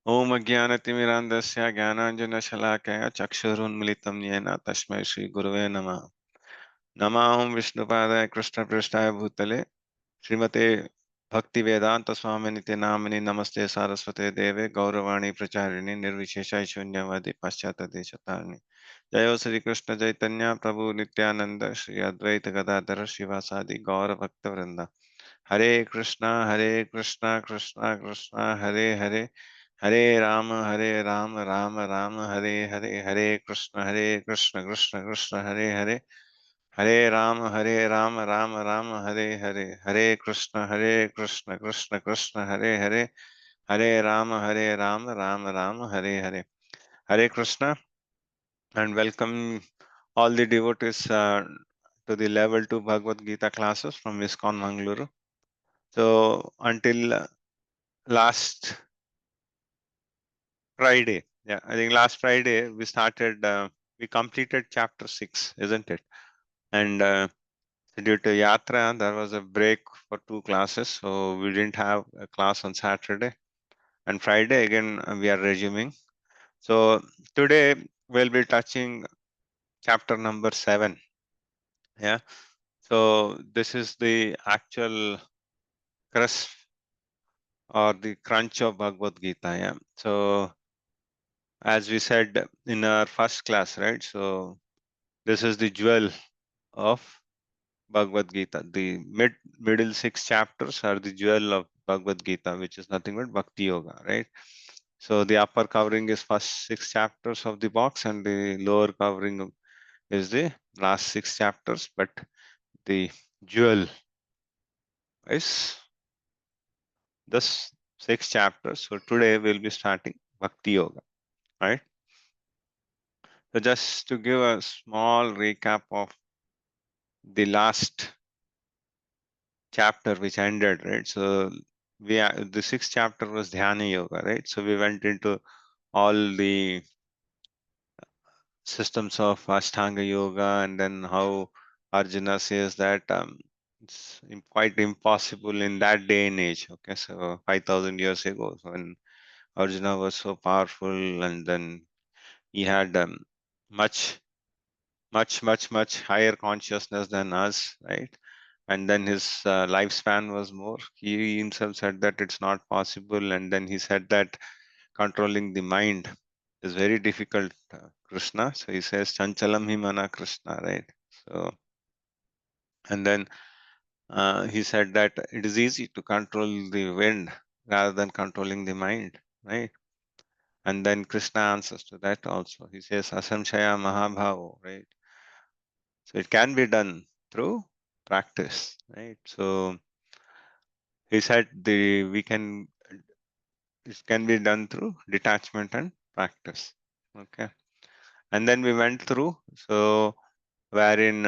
Om Ajnanatimirandasya Jnananjanashalakaya Chakshurunmilitam Yena Tasmai Shri Gurave Namah. Namaham Vishnupadaya Krishna Prasthaya Bhutale Srimate Bhakti Vedanta Swaminiti Namini Namaste Saraswate Deve Gauravani Pracharini Nirvishesha Shunyavadi Paschata Deshatarni. Jayo Sri Krishna Chaitanya Prabhu Nityananda Shri Advaita Gadadhara Shivasadi Gaura Bhakta Vrinda. Hare Krishna, Krishna Krishna, Hare Hare Ram, Ram Hare Hare Krishna, Krishna Krishna, Hare Ram, Ram Hare Krishna, Krishna Krishna, Hare Ram, Ram Hare Krishna, and welcome all the devotees to the level 2 Bhagavad Gita classes from ISKCON Mangaluru. So until last Friday, yeah, I think last Friday we started, we completed chapter 6, isn't it? And due to Yatra, there was a break for 2 classes, so we didn't have a class on Saturday. And Friday again we are resuming. So today we'll be touching chapter number 7. Yeah. So this is the actual crust or the crunch of Bhagavad Gita. Yeah. So as we said in our first class, right? So this is the jewel of Bhagavad Gita. The middle 6 chapters are the jewel of Bhagavad Gita, which is nothing but Bhakti Yoga, right? So the upper covering is first 6 chapters of the box, and the lower covering is the last 6 chapters. But the jewel is this 6 chapters. So today we'll be starting Bhakti Yoga, right? So just to give a small recap of the last chapter which ended, right? So the 6th chapter was Dhyana Yoga, right? So we went into all the systems of Ashtanga Yoga, and then how Arjuna says that it's quite impossible in that day and age. Okay, so 5,000 years ago, when Arjuna was so powerful, and then he had much, much higher consciousness than us, right? And then his lifespan was more. He himself said that it's not possible, and then he said that controlling the mind is very difficult, Krishna. So he says, Chanchalam himana Krishna, right? So, and then he said that it is easy to control the wind rather than controlling the mind, right? And then Krishna answers to that also. He says, Asamshaya Mahabhavo, right? So it can be done through practice, right? So he said it can be done through detachment and practice. Okay. And then we went through, so wherein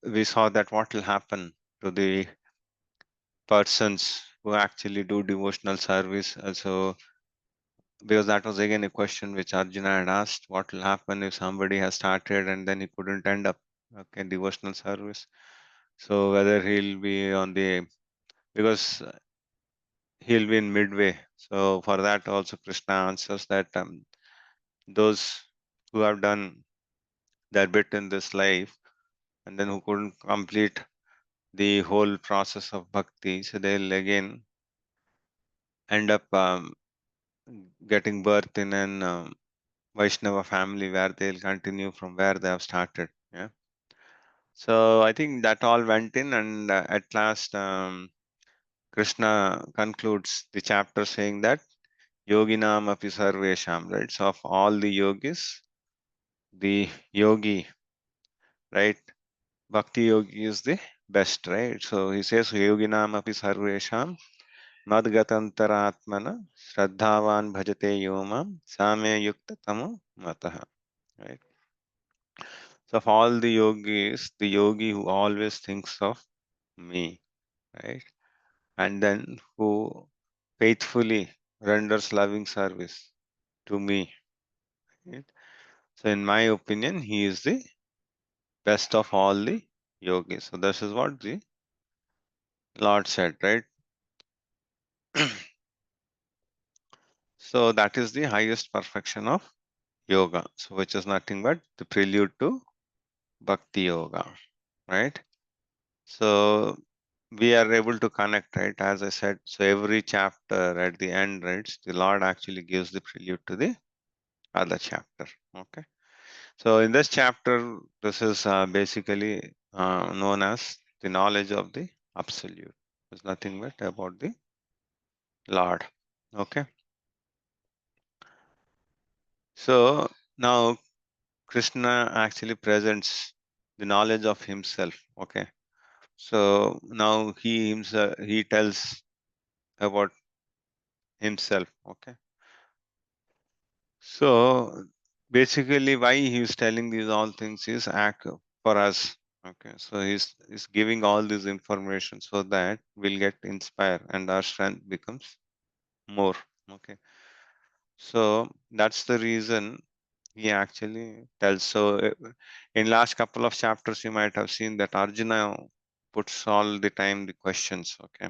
we saw that what will happen to the persons who actually do devotional service. So because that was again a question which Arjuna had asked, what will happen if somebody has started and then he couldn't end up, okay, devotional service. So whether he'll be on the, because he'll be in midway. So for that also Krishna answers that those who have done their bit in this life and then who couldn't complete the whole process of bhakti, so they'll again end up getting birth in an Vaishnava family where they'll continue from where they have started. Yeah. So I think that all went in, and at last Krishna concludes the chapter saying that Yoginam api sarvesham, right? So of all the yogis, the yogi, right? Bhakti yogi is the best, right? So he says Yoginam api sarvesham madgatantaratmana shraddhavan bhajate yomam same yukta tamo mataha, right? So of all the yogis, the yogi who always thinks of me, right? And then who faithfully renders loving service to me, right? So in my opinion, he is the best of all the yogis. So this is what the Lord said, right? So that is the highest perfection of yoga. So which is nothing but the prelude to Bhakti Yoga, right? So we are able to connect, right? As I said, so every chapter at the end, right, the Lord actually gives the prelude to the other chapter. Okay. So in this chapter, this is basically known as the knowledge of the absolute. It's nothing but about the Lord. Okay. So now Krishna actually presents the knowledge of himself. Okay. So now he tells about himself. Okay. So basically, why he's telling these all things is act for us. Okay, so he's giving all this information so that we'll get inspired and our strength becomes more. Okay, so that's the reason he actually tells. So in last couple of chapters, you might have seen that Arjuna puts all the time the questions. Okay,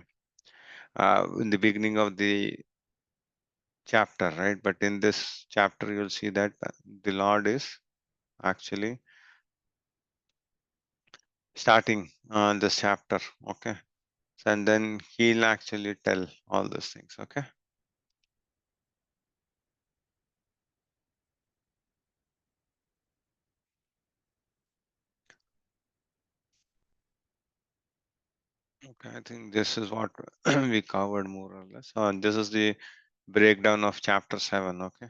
in the beginning of the chapter, right? But in this chapter, you'll see that the Lord is actually starting this chapter. Okay. So, and then he'll actually tell all those things. Okay. Okay. I think this is what we covered more or less. And this is the breakdown of chapter 7. Okay.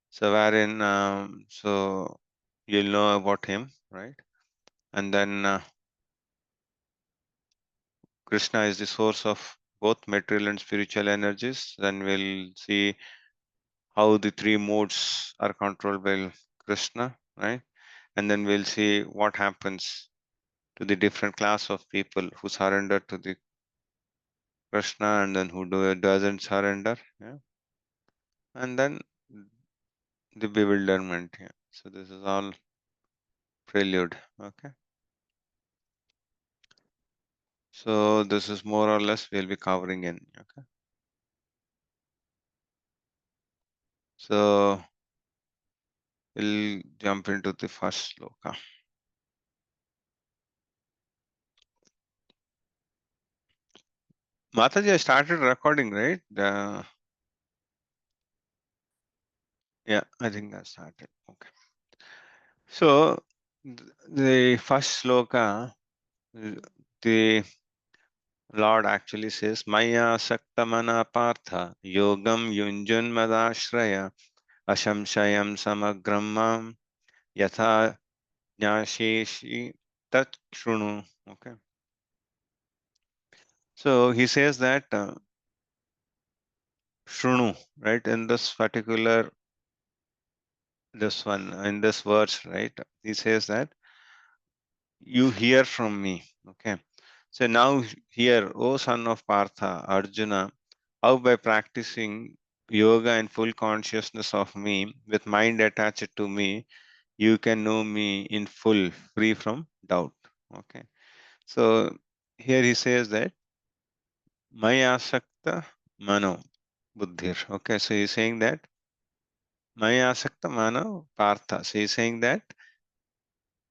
So, wherein, so you'll know about him, right? And then Krishna is the source of both material and spiritual energies. Then we'll see how the three modes are controlled by Krishna, right? And then we'll see what happens to the different class of people who surrender to the Krishna and then who doesn't surrender. Yeah. And then the bewilderment. Yeah. So this is all prelude. Okay. So this is more or less we'll be covering in. Okay. So we'll jump into the first sloka. Mataji, I started recording, right? Yeah, I think I started. Okay. So the first sloka, the Lord actually says, Maya Saktamana Partha Yogam Yunjun Madashraya Ashamshayam Samagrammam Yatha Nyasheshi Tat Shrunu. Okay. So he says that Shrunu, right, in this particular, this one, in this verse, right, he says that you hear from me. Okay. So now here, O son of Partha, Arjuna, how by practicing yoga and full consciousness of me with mind attached to me, you can know me in full, free from doubt. Okay. So here he says that Maya Sakta Mano Buddhir. Okay. So he's saying that Maya Sakta Mano Partha. So he's saying that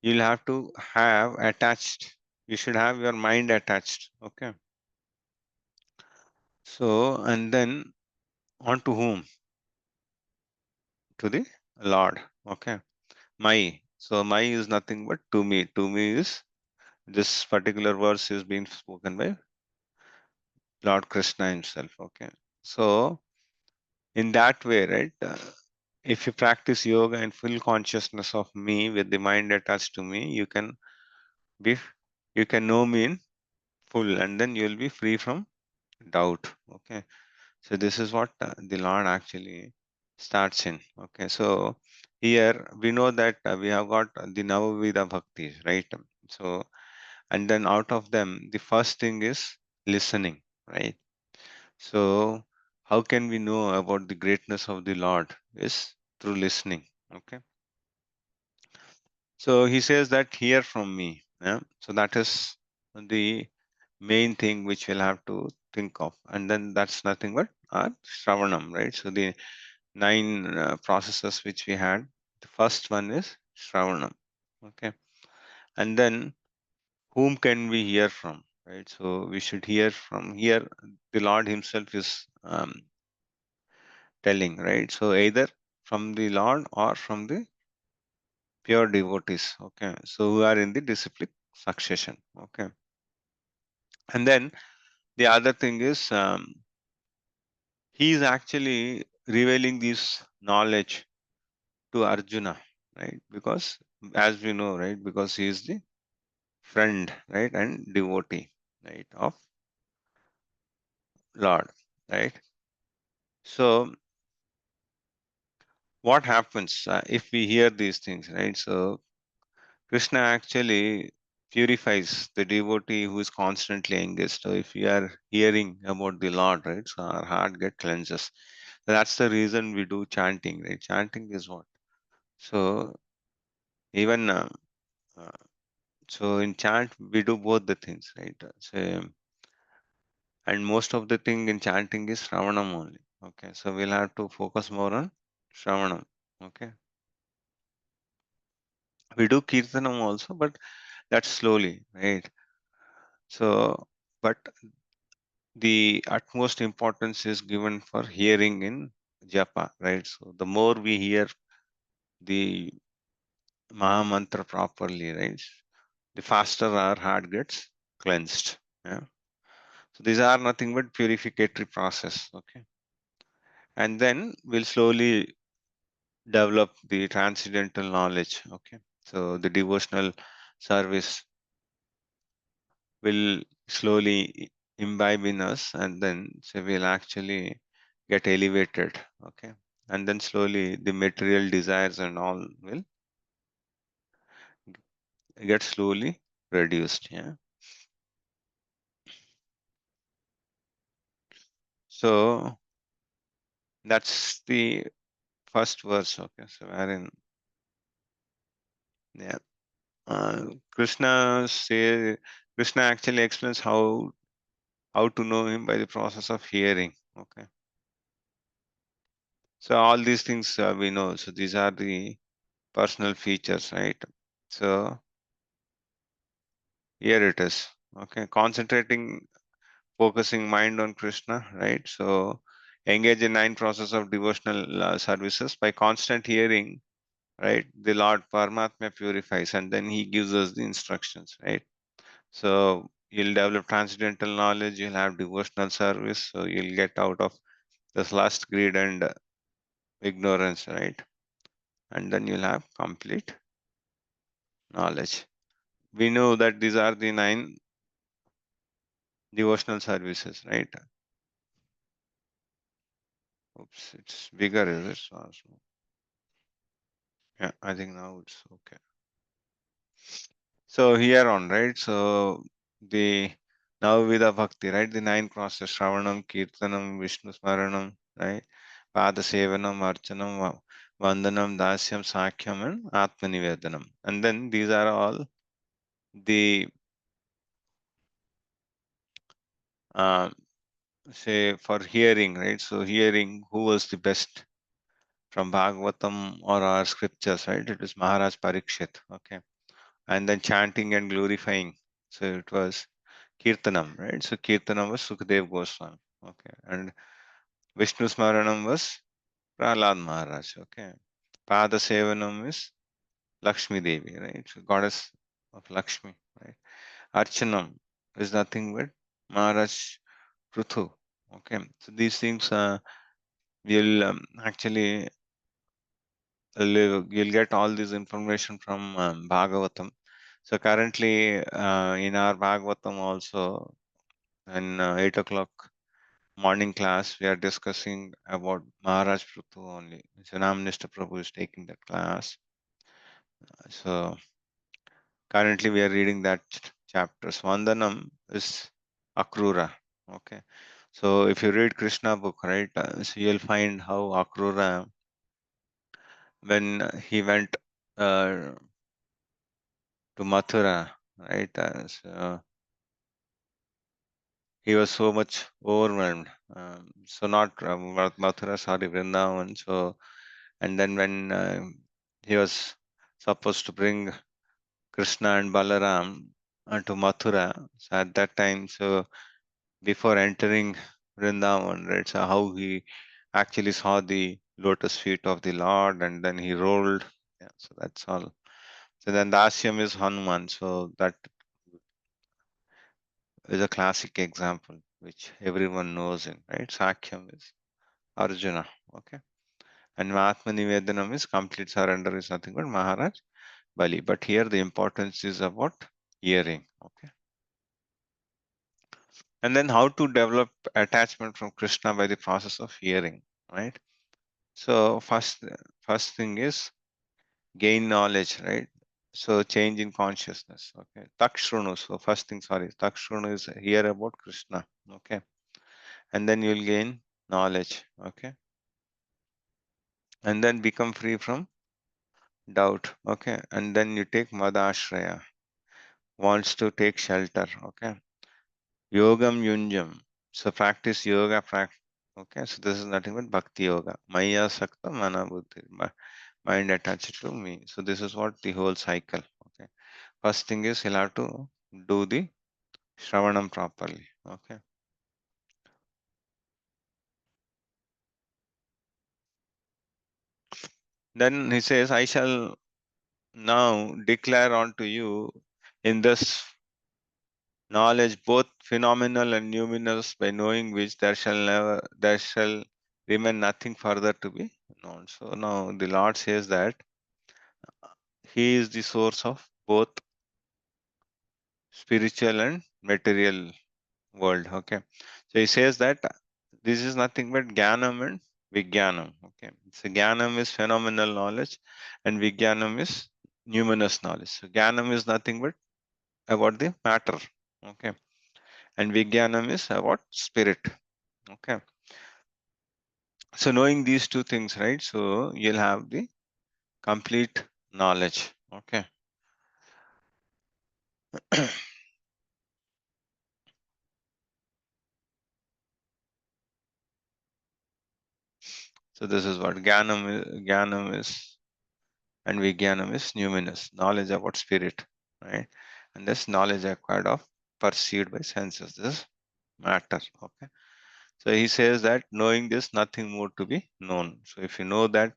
you'll have to have attached, you should have your mind attached. Okay. So, and then on to whom? To the Lord. Okay. My. So, my is nothing but to me. To me is this particular verse is being spoken by Lord Krishna himself. Okay. So, in that way, right, if you practice yoga in full consciousness of me with the mind attached to me, be, you can know me in full and then you'll be free from doubt. Okay. So this is what the Lord actually starts in. Okay, so here we know that we have got the Navavida Bhaktis, right? So, and then out of them, the first thing is listening, right? So, how can we know about the greatness of the Lord? Is through listening. Okay, so he says that hear from me. Yeah, so that is the main thing which we'll have to think of, and then that's nothing but our Shravanam, right? So the 9 processes which we had. The first one is Shravanam. Okay. And then whom can we hear from? Right. So we should hear from here. The Lord Himself is telling, right? So either from the Lord or from the pure devotees. Okay. So who are in the disciplic succession. Okay. And then the other thing is he is actually revealing this knowledge to Arjuna, right? Because as we know, right, because he is the friend, right, and devotee, right, of Lord, right? So what happens if we hear these things, right? So Krishna actually purifies the devotee who is constantly engaged. So if we are hearing about the Lord, right, so our heart get cleanses. That's the reason we do chanting, right? Chanting is what? So even uh, so in chant we do both the things, right? So and most of the thing in chanting is Shravanam only. Okay, so we'll have to focus more on Shravanam. Okay, we do Kirtanam also, but that's slowly, right? So, but the utmost importance is given for hearing in japa, right? So the more we hear the Maha Mantra properly, right, the faster our heart gets cleansed. Yeah. So these are nothing but purificatory process. Okay. And then we'll slowly develop the transcendental knowledge. Okay. So the devotional service will slowly imbibe in us, and then so we'll actually get elevated. Okay. And then slowly the material desires and all will get slowly reduced. Yeah. So that's the first verse. Okay. So wherein, yeah, Krishna say Krishna actually explains how to know him by the process of hearing. Okay. So all these things we know. So these are the personal features, right? So here it is. Okay. Concentrating, focusing mind on Krishna, right? So engage in 9 process of devotional services by constant hearing, right? The Lord Paramatma purifies, and then he gives us the instructions, right? So you'll develop transcendental knowledge, you'll have devotional service, so you'll get out of this lust, greed, and ignorance, right? And then you'll have complete knowledge. We know that these are the 9 devotional services, right? Oops, it's bigger, is it? Yeah, I think now it's okay. So here on, right? So the Navavida Bhakti, right? The 9 crosses, Shravanam, Kirtanam, Vishnu Smaranam, right? Pada Sevanam, Archanam, Vandanam, Dasyam, Sakyam, and Atmanivedanam. And then these are all the uh, say for hearing, right? So hearing who was the best from Bhagavatam or our scriptures, right? It was Maharaj Parikshit, okay. And then chanting and glorifying. So it was Kirtanam, right? So Kirtanam was Sukadev Goswami, okay. And Vishnu Smaranam was Prahlad Maharaj, okay. Pada Sevanam is Lakshmi Devi, right? So goddess of Lakshmi, right? Archanam is nothing but Maharaj Prithu, okay. So these things will actually you'll get all this information from Bhagavatam. So currently in our Bhagavatam also in 8 o'clock morning class we are discussing about Maharaj Prithu only. So Minister Prabhu is taking that class. So currently we are reading that chapter. Swandanam is Akrura. Okay. So if you read Krishna book, right, so you'll find how Akrura, when he went uh, to Mathura, right? So he was so much overwhelmed. So not Mathura, sorry, Vrindavan. So, and then when he was supposed to bring Krishna and Balaram to Mathura, so at that time, so before entering Vrindavan, right? So how he actually saw the lotus feet of the Lord, and then he rolled. Yeah, so that's all. So then the Dasyam is Hanuman. So that is a classic example which everyone knows in, right? Sakyam is Arjuna. Okay. And Mahatma Nivedanam is complete surrender is nothing but Maharaj Bali. But here the importance is about hearing. Okay. And then how to develop attachment from Krishna by the process of hearing, right? So first thing is gain knowledge, right? So change in consciousness. Okay. Takshrunu. So first thing, sorry, Takshrunu is hear about Krishna. Okay. And then you'll gain knowledge. Okay. And then become free from doubt. Okay. And then you take Madashraya, wants to take shelter. Okay. Yogam Yunjam. So practice yoga. Okay. So this is nothing but Bhakti Yoga. Maya Sakta Mana Buddhi. Mind attached to me. So this is what the whole cycle. Okay. First thing is he'll have to do the Shravanam properly. Okay. Then he says, I shall now declare unto you in this knowledge both phenomenal and numinous, by knowing which there shall remain nothing further to be known. So now the Lord says that he is the source of both spiritual and material world. Okay. So he says that this is nothing but Jnanam and Vijnanam. Okay. So Jnanam is phenomenal knowledge and Vijnanam is numinous knowledge. So Jnanam is nothing but about the matter. Okay. And Vijnanam is about spirit. Okay. So knowing these two things, right? So you'll have the complete knowledge. Okay. So this is what Jnanam is and Vijnanam is numinous, knowledge about spirit, right? And this knowledge acquired of perceived by senses. This is matter. Okay. So he says that knowing this, nothing more to be known. So if you know that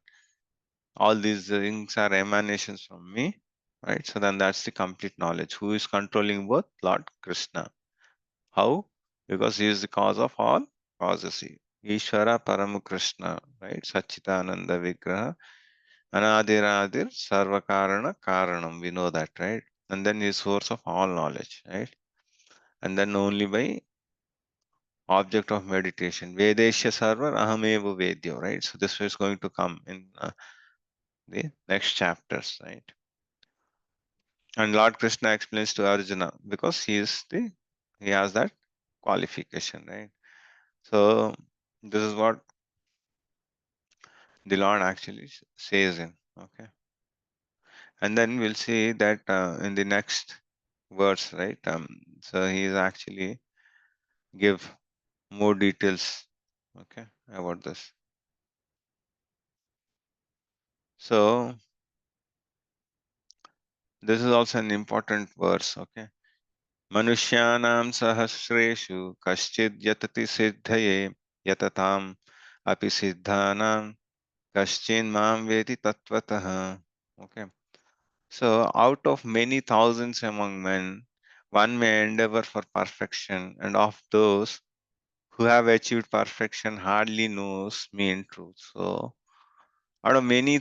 all these things are emanations from me, right? So then that's the complete knowledge. Who is controlling both? Lord Krishna. How? Because he is the cause of all causes. Ishvara Paramu Krishna, right? Sachitananda Vigraha, Anadiradir, Sarvakarana Karanam. We know that, right? And then he is source of all knowledge, right? And then only by object of meditation. Vedesya Sarvar Ahamevu Vedyo, right? So this is going to come in the next chapters, right? And Lord Krishna explains to Arjuna because he has that qualification, right? So this is what the Lord actually says in. Okay. And then we'll see that in the next verse, right? So he is actually give more details, okay, about this. So this is also an important verse, okay. Manushyanam sahasreshu kaschid yatati siddhaye yatatam api siddhanam kaschin mam vedi tattvataha. Okay. So, out of many thousands among men, one may endeavor for perfection, and of those who have achieved perfection hardly knows me in truth. So, out of many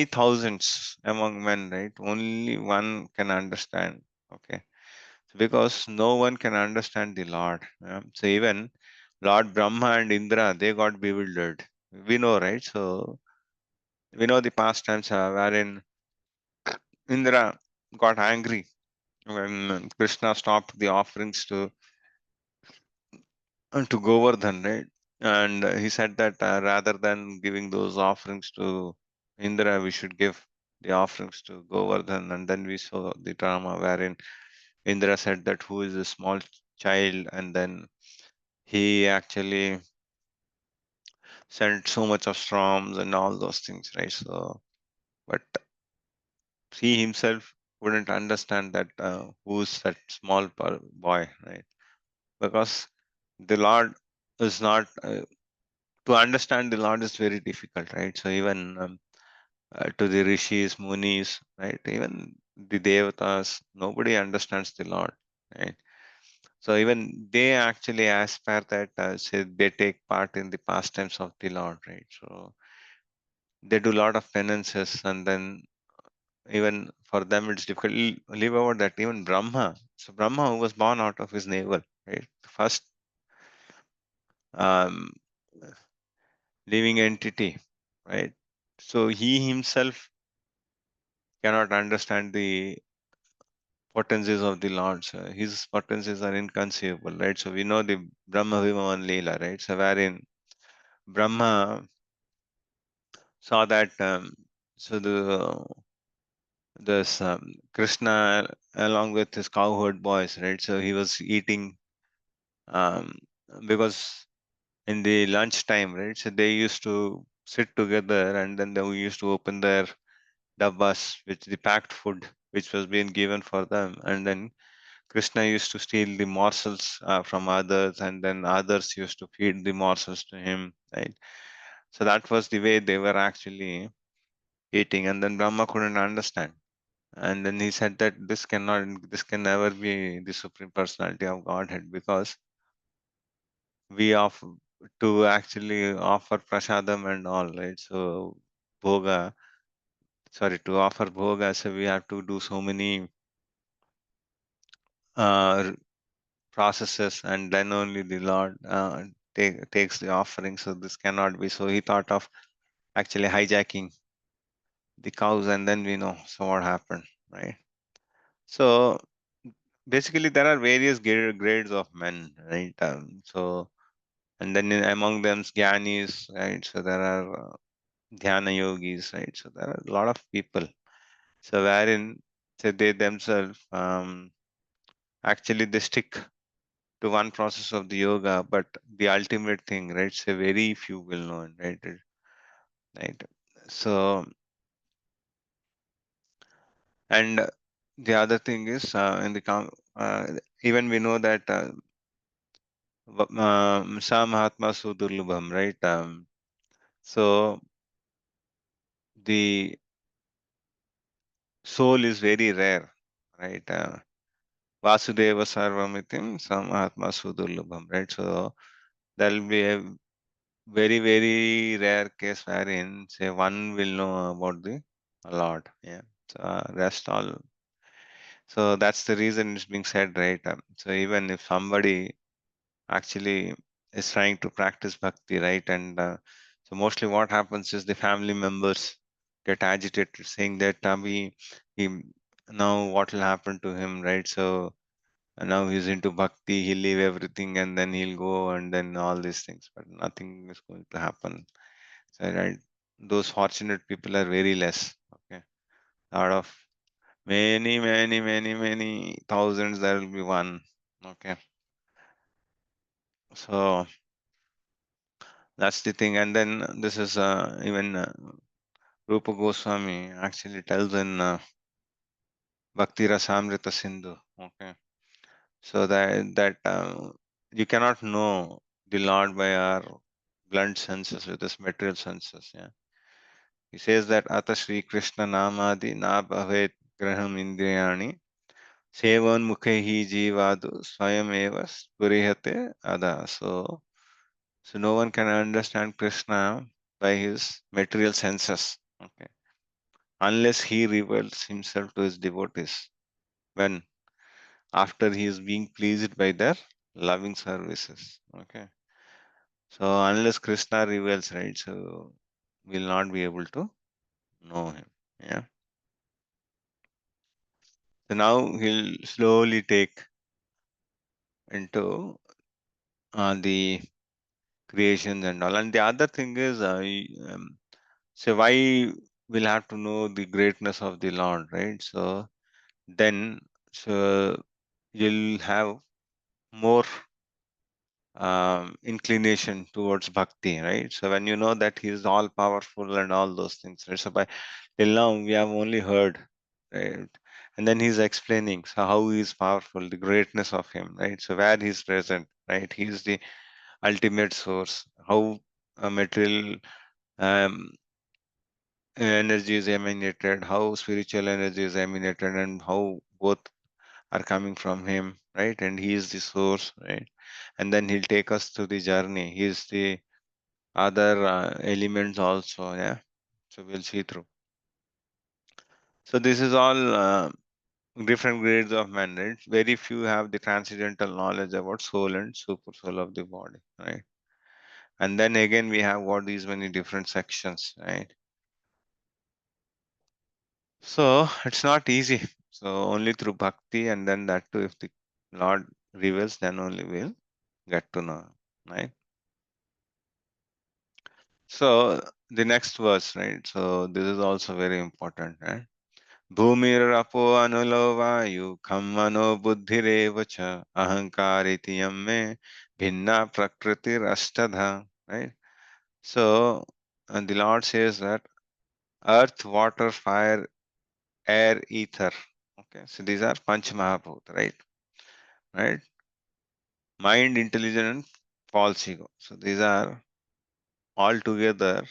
thousands among men, right? Only one can understand. Okay, because no one can understand the Lord. So even Lord Brahma and Indra, they got bewildered. We know, right? So we know the past times wherein Indra got angry when Krishna stopped the offerings to Govardhan, right? And he said that rather than giving those offerings to Indra, we should give the offerings to Govardhan. And then we saw the drama wherein Indra said that who is a small child, and then he actually sent so much of storms and all those things, right? So, but he himself wouldn't understand that who's that small boy, right? Because the Lord is not to understand the Lord is very difficult, right? So even to the rishis, munis, right? Even the devatas, nobody understands the Lord, right? So even they actually aspire that say they take part in the pastimes of the Lord, right? So they do a lot of penances, and then even for them it's difficult. Leave over that, even Brahma. So Brahma, who was born out of his navel, right? The first um, living entity, right? So he himself cannot understand the potencies of the Lord. So his potencies are inconceivable, right? So we know the Brahma Vimavan Leela, right? So wherein Brahma saw that so this Krishna along with his cowherd boys, right? So he was eating um, because in the lunch time, right? So they used to sit together, and then they used to open their dabbas, which the packed food which was being given for them, and then Krishna used to steal the morsels from others, and then others used to feed the morsels to him, right? So that was the way they were actually eating, and then Brahma couldn't understand. And then he said that this can never be the Supreme Personality of Godhead, because we offer to actually offer prasadam and all, right? So bhoga, sorry, to offer bhoga, so we have to do so many uh, processes, and then only the Lord takes the offering. So this cannot be. So he thought of actually hijacking the cows, and then we know so what happened, right? So basically, there are various grades of men, right? So and then among them, jnanis, right? So there are dhyana yogis, right? So there are a lot of people. So wherein say they themselves actually they stick to one process of the yoga, but the ultimate thing, right? So very few will know, right? Right. So and the other thing is in the even we know that sa mahatma sudurlubham, right? So the soul is very rare, right? Vasudeva Sarvamitim Samahatma Sudurlabham, right? So there will be a very, very rare case wherein, say, one will know about the Lord. Yeah. So rest all. So that's the reason it's being said, right? So even if somebody actually is trying to practice bhakti, right? And so mostly what happens is the family members get agitated, saying that he now what will happen to him, right? So and now he's into bhakti, he'll leave everything and then he'll go and then all these things, but nothing is going to happen. So, right, those fortunate people are very less. Okay, out of many, many, many, many thousands, there will be one. Okay, so that's the thing. And then this is even Rupa Goswami actually tells in Bhakti Rasamrita Sindhu. Okay, so that you cannot know the Lord by our blunt senses, with this material senses. Yeah, he says that Ata Shri Krishna Namadi na bhavet graham indriyani sevan mukhe hi jivadu swayam eva spurihate ada. So no one can understand Krishna by his material senses. Okay, unless he reveals himself to his devotees. When after he is being pleased by their loving services. Okay. So unless Krishna reveals, right, so we'll not be able to know him. Yeah. So now he'll slowly take into the creations and all. And the other thing is, so why we'll have to know the greatness of the Lord, right? So then, so you'll have more inclination towards bhakti, right? So when you know that he is all powerful and all those things, right? So by till now we have only heard, right? And then he's explaining so how he is powerful, the greatness of him, right? So where he's present, right? He is the ultimate source. How material um, energy is emanated, how spiritual energy is emanated, and how both are coming from him, right? And he is the source, right? And then he'll take us through the journey. He is the other elements also, yeah. So we'll see through. So this is all different grades of man, right? Very few have the transcendental knowledge about soul and super soul of the body, right? And then again we have got these many different sections, right? So it's not easy. So only through bhakti, and then that too, if the Lord reveals, then only we'll get to know, right? So the next verse, right? So this is also very important, right? Bhumirapo anulovayu kammano buddhirevacha ahankariti yamme bhinna prakritir ashtadha, right? So and the Lord says that earth, water, fire, air, ether. Okay, so these are Panch Mahabhuta, right? Right? Mind, intelligence, and false ego. So these are all together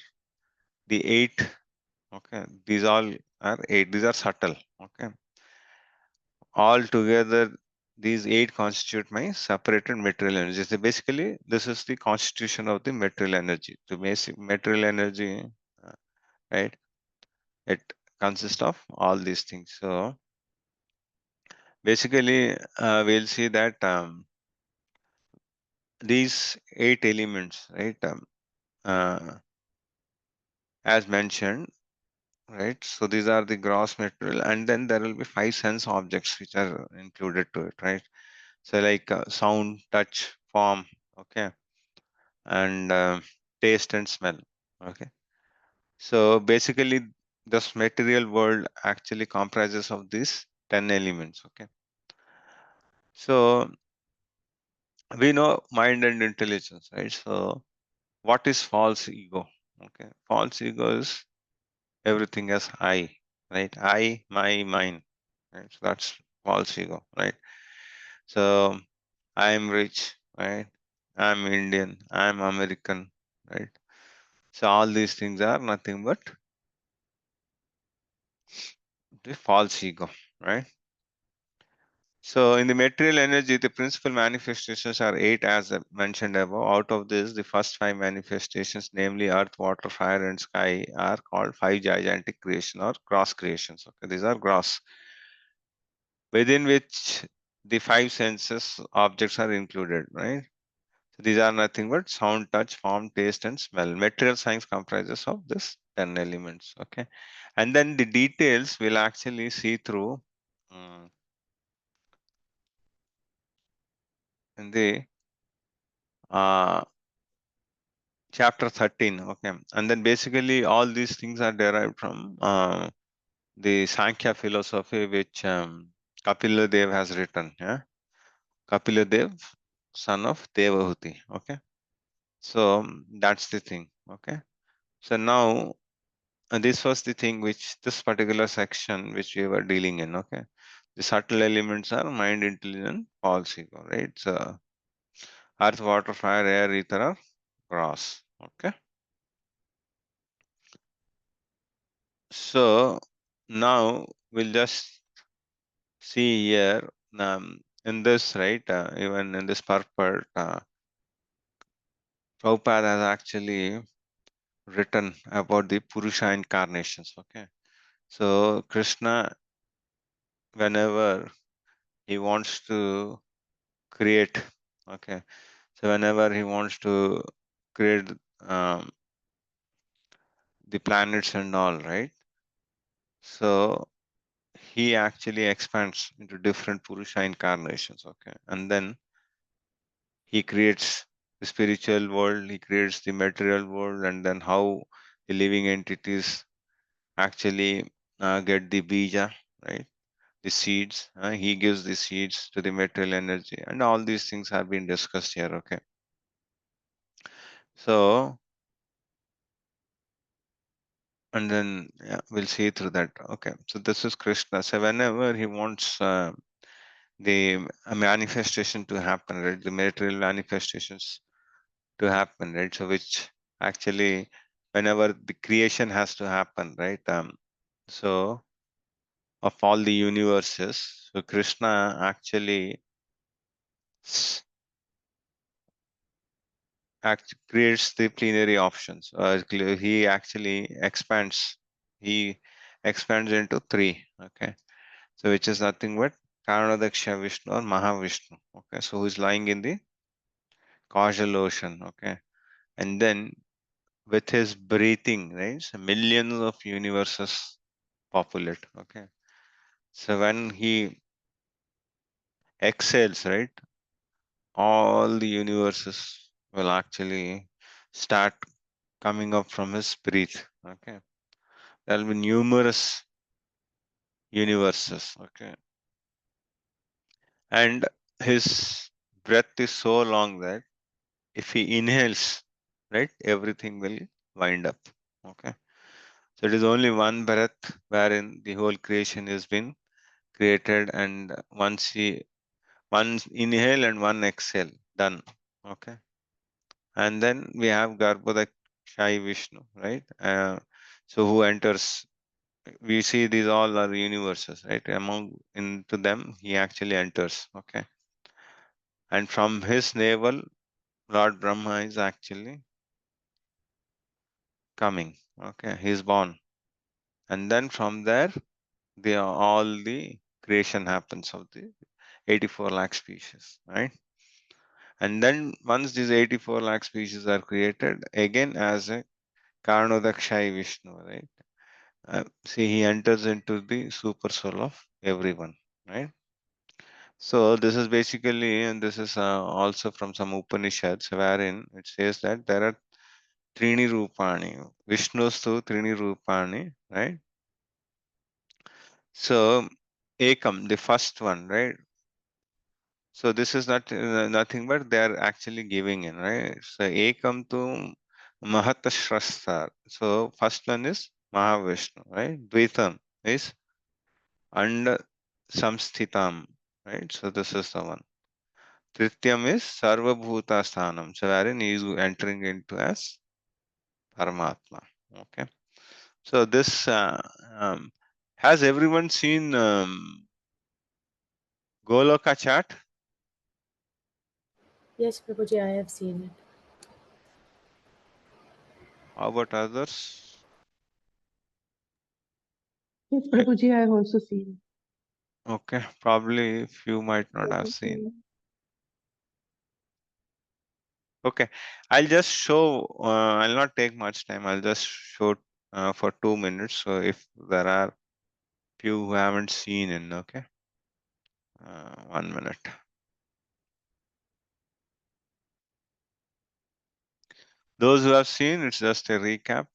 the eight. Okay, these all are eight. These are subtle. Okay, all together these eight constitute my separated material energy. So basically, this is the constitution of the material energy. The basic material energy, uh, right? It consists of all these things. So basically, we'll see that these eight elements, right? Uh, as mentioned, right? So these are the gross material, and then there will be five sense objects which are included to it, right? So like sound, touch, form, okay, and taste and smell, okay. So basically, this material world actually comprises of these 10 elements, okay. So we know mind and intelligence, right? So what is false ego? Okay, false ego is everything as I, right? I, my, mine, right? So that's false ego, right? So I'm rich, right? I'm Indian, I'm American, right? So all these things are nothing but the false ego, right? So in the material energy, the principal manifestations are eight as mentioned above. Out of this, the first five manifestations, namely earth, water, fire, and sky, are called five gigantic creation or gross creations. Okay, these are gross, within which the five senses objects are included, right? So these are nothing but sound, touch, form, taste, and smell. Material science comprises of this 10 elements. Okay, and then the details will actually see through in the uh, chapter 13. Okay, and then basically all these things are derived from the Sankhya philosophy, which Kapila Dev has written. Yeah, Kapila Dev, son of Devahuti. Okay, so that's the thing. Okay, so now this was the thing which this particular section which we were dealing in. Okay, the subtle elements are mind, intelligence, false ego, right? So earth, water, fire, air, ether are gross. Okay, so now we'll just see here in this, right? Even in this purport, Prabhupada has actually written about the Purusha incarnations. Okay, so Krishna, whenever he wants to create, okay, so whenever he wants to create um, the planets and all, right? So he actually expands into different Purusha incarnations. Okay, and then he creates the spiritual world, he creates the material world, and then how the living entities actually get the bija, right? the seeds. He gives the seeds to the material energy, and all these things have been discussed here. Okay. So, and then yeah, we'll see through that. Okay. So this is Krishna. So whenever he wants the manifestation to happen, right? The material manifestations to happen, right? So which actually, whenever the creation has to happen, right? So of all the universes, so Krishna actually creates the plenary options. He actually expands. He expands into three. Okay, so which is nothing but Karnadaksha Vishnu or Mahavishnu. Okay, so who is lying in the causal ocean. Okay, and then with his breathing, right? So millions of universes populate. Okay, so when he exhales, right, all the universes will actually start coming up from his breath. Okay, there will be numerous universes. Okay, and his breath is so long that if he inhales, right, everything will wind up. Okay, so it is only one breath wherein the whole creation has been created, and one inhale and one exhale, done. Okay, and then we have Garbhodakshayi Vishnu, right? So who enters? We see these all are universes, right? Among into them, he actually enters. Okay, and from his navel, Lord Brahma is actually coming. Okay, he is born, and then from there, all the creation happens of the 84 lakh species, right? And then once these 84 lakh species are created, again as a Karnodakshayi Vishnu, right? See, he enters into the super soul of everyone, right? So this is basically, and this is also from some Upanishads, wherein it says that there are Trini Rupani, Vishnustu Trini Rupani, right? So Ekam, the first one, right? So this is not nothing but they are actually giving in, right? So Ekam tu Mahatashrastar. So first one is Mahavishnu, right? Dvitam is and Samsthitam, right? So this is the one. Trityam is Sarvabhuta Sthanam. So wherein he is entering into as Paramatma. Okay. So this has everyone seen Goloka chart? Yes, Prabhuji, I have seen it. How about others? Yes, I- Prabhuji, I have also seen. Okay, probably few might not have seen. Okay, I'll just show. I'll not take much time. I'll just show for 2 minutes. So if there are few who haven't seen it, okay, 1 minute. Those who have seen, it's just a recap.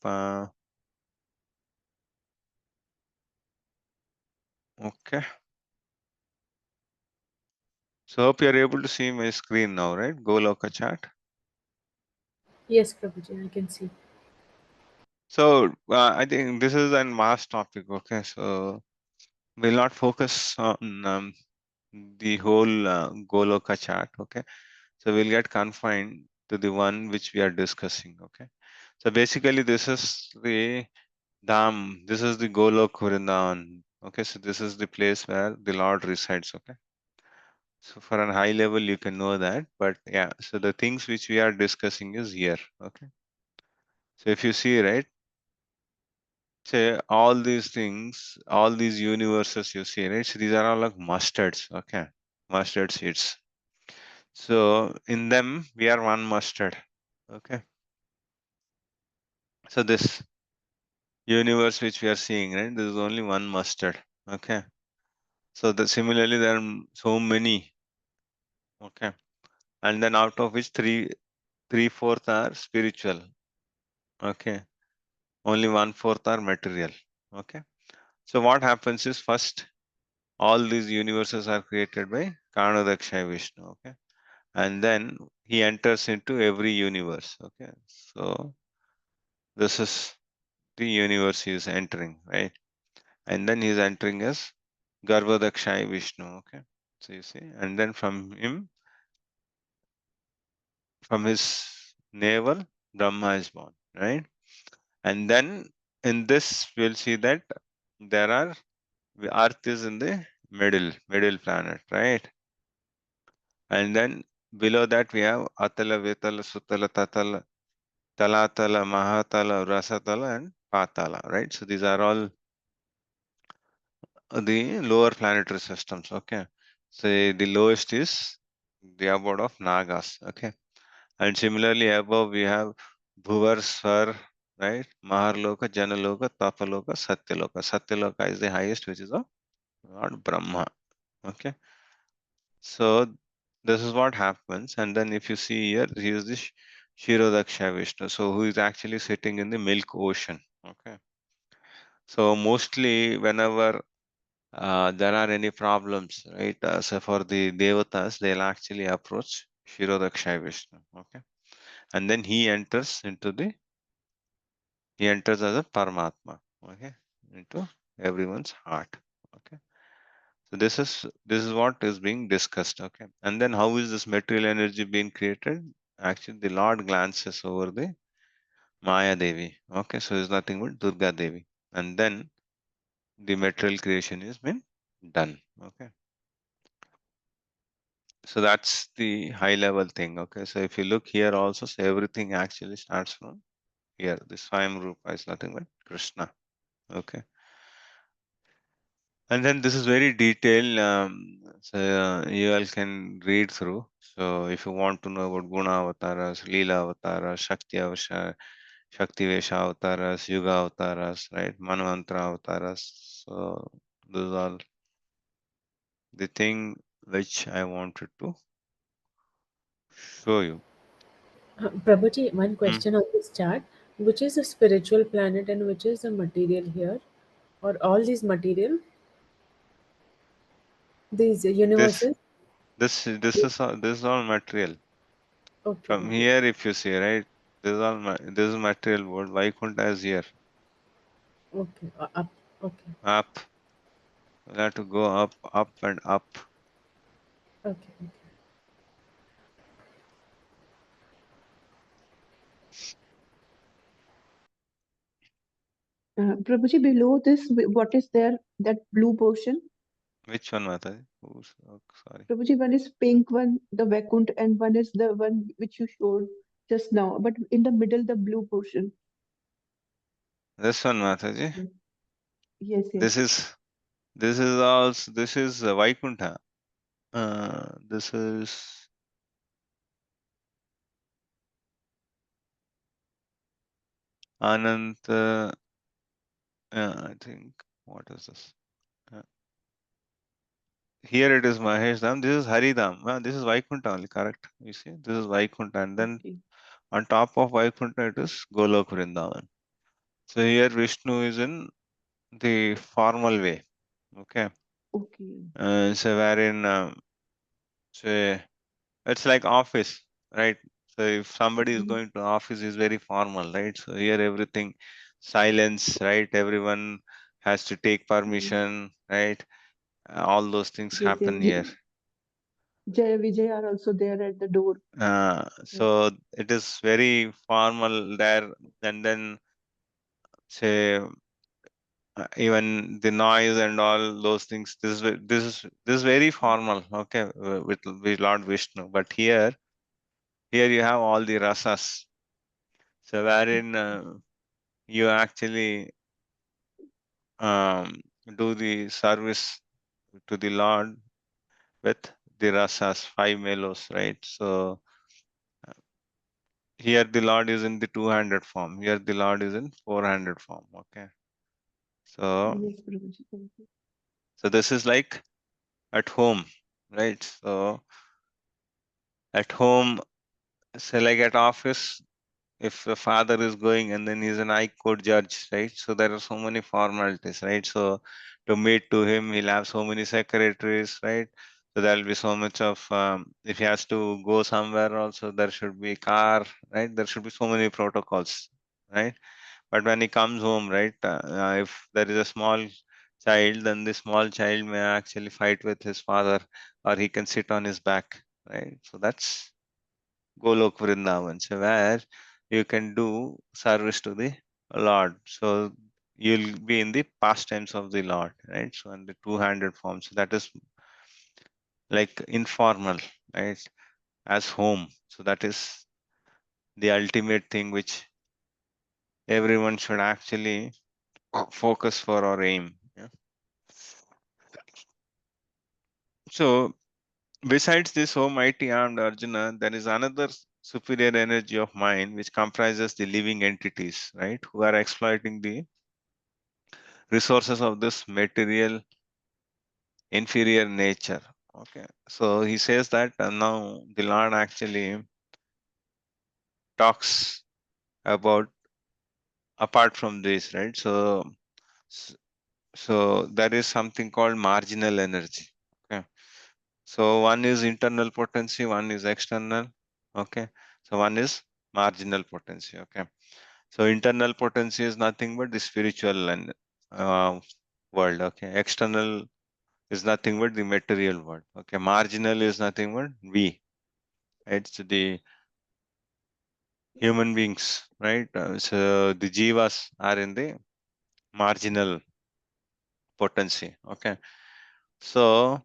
Okay. So hope you're able to see my screen now, right? Goloka chat. Yes, Prabhuji, I can see. So I think this is a vast topic. Okay, so we'll not focus on the whole Goloka chart. Okay, so we'll get confined to the one which we are discussing. Okay, so basically this is the Dham. This is the Golok Vrindavan. Okay, so this is the place where the Lord resides. Okay. So for a high level, you can know that, but yeah, so the things which we are discussing is here. Okay. So if you see, right, say all these things, all these universes you see, right, so these are all like mustards. Okay. Mustard seeds. So in them, we are one mustard. Okay. So this universe which we are seeing, right, this is only one mustard. Okay. So the similarly, there are so many. Okay. And then out of which three-fourth are spiritual. Okay. Only one-fourth are material. Okay. So what happens is first all these universes are created by Karnadakshay Vishnu. Okay, and then he enters into every universe. Okay, so this is the universe he is entering, right? And then he is entering as Garbhadakshay Vishnu. Okay, so you see, and then from him, from his navel, Brahma is born, right? And then in this, we'll see that there are Earth is in the middle planet, right? And then below that we have Atala, Vetala, Sutala, Tatala, Talatala, Mahatala, Rasatala, and Patala, right? So these are all the lower planetary systems. Okay, so the lowest is the abode of Nagas. Okay, and similarly above we have Bhuvar, Swar, right? Maharloka, Janaloka, Tapaloka, Satyaloka. Satyaloka is the highest, which is of Lord Brahma. Okay, so this is what happens. And then if you see here, he is the Shirodaksha Vishnu, so who is actually sitting in the milk ocean. Okay, so mostly whenever there are any problems, right? So for the devatas, they'll actually approach Shirodaksha Vishnu. Okay, and then he enters as a Paramatma. Okay, into everyone's heart. Okay, so this is what is being discussed. Okay, and then how is this material energy being created? Actually, the Lord glances over the Maya Devi. Okay, so it's nothing but Durga Devi, and then the material creation is been done. Okay, so that's the high level thing. Okay, so if you look here also, so everything actually starts from here. This Swayam Rupa is nothing but Krishna. Okay, and then this is very detailed. So you all can read through. So if you want to know about Guna avatars, Leela avatars, Shakti Vesha avatars, Yuga avatars, right? Manvantra avatars. So those are the thing which I wanted to show you. Prabhuji, one Hmm. question on this chart. Which is a spiritual planet and which is the material here? Or all these material? These This universes? this is all material. Okay, From okay, here, if you see, right, this is material world. Vaikuntha is here. okay. Up, okay, Up. We'll have to go up, up, and up. okay, okay. Prabhuji, below this, what is there? That blue portion? Which one, Mataji? Oh, sorry. Prabhuji, one is pink one, the Vaikunt, and one is the one which you showed just now. But in the middle, the blue portion. This one, Mataji. Yes, yes, yes. This is also Vaikuntha. This is Anant. I think what is this? Uh, Here it is Mahesh Dham. This is Hari Dham. This is Vaikuntha only. Correct. You see, this is Vaikuntha, and then Okay, on top of Vaikuntha it is Golok Vrindavan. So here Vishnu is in the formal way. Okay. okay. So wherein say it's like office, right? So if somebody is Yes, going to office, is very formal, right? So here everything silence, right? Everyone has to take yes, permission, right? All those things yes, yes. happen here. Jay Vijay are also there at the door. Right. So it is very formal there, and then say even the noise and all those things. This is very formal, okay, with Lord Vishnu. But here you have all the rasas. So wherein you actually um, do the service to the Lord with the rasas, five melos, right? So here the Lord is in the two-handed form. Here the Lord is in four-handed form. Okay. So Yes, Prabhuji. Thank you. so this is like at home, right? So at home, say like at office, if the father is going and then he's an high court judge, right? So there are so many formalities, right? So to meet to him, he'll have so many secretaries, right? So there'll be so much of, if he has to go somewhere also, there should be car, right? There should be so many protocols, right? But when he comes home, right, if there is a small child, then the small child may actually fight with his father, or he can sit on his back, right? So that's Golok Vrindavan, so where you can do service to the Lord. So you'll be in the pastimes of the Lord, right? So in the two-handed form. So that is like informal, right? As home. So that is the ultimate thing which everyone should actually focus for or aim. Yeah? So besides this, O mighty armed Arjuna, there is another superior energy of mind which comprises the living entities, right? Who are exploiting the resources of this material inferior nature. Okay. So he says that now the Lord actually talks about apart from this, right? S- so there is something called marginal energy. Okay. So one is internal potency, one is external. Okay. So one is marginal potency. Okay. So internal potency is nothing but the spiritual and world. Okay. External is nothing but the material world. Okay. Marginal is nothing but we. Right. So the human beings, right? So the jivas are in the marginal potency. Okay. So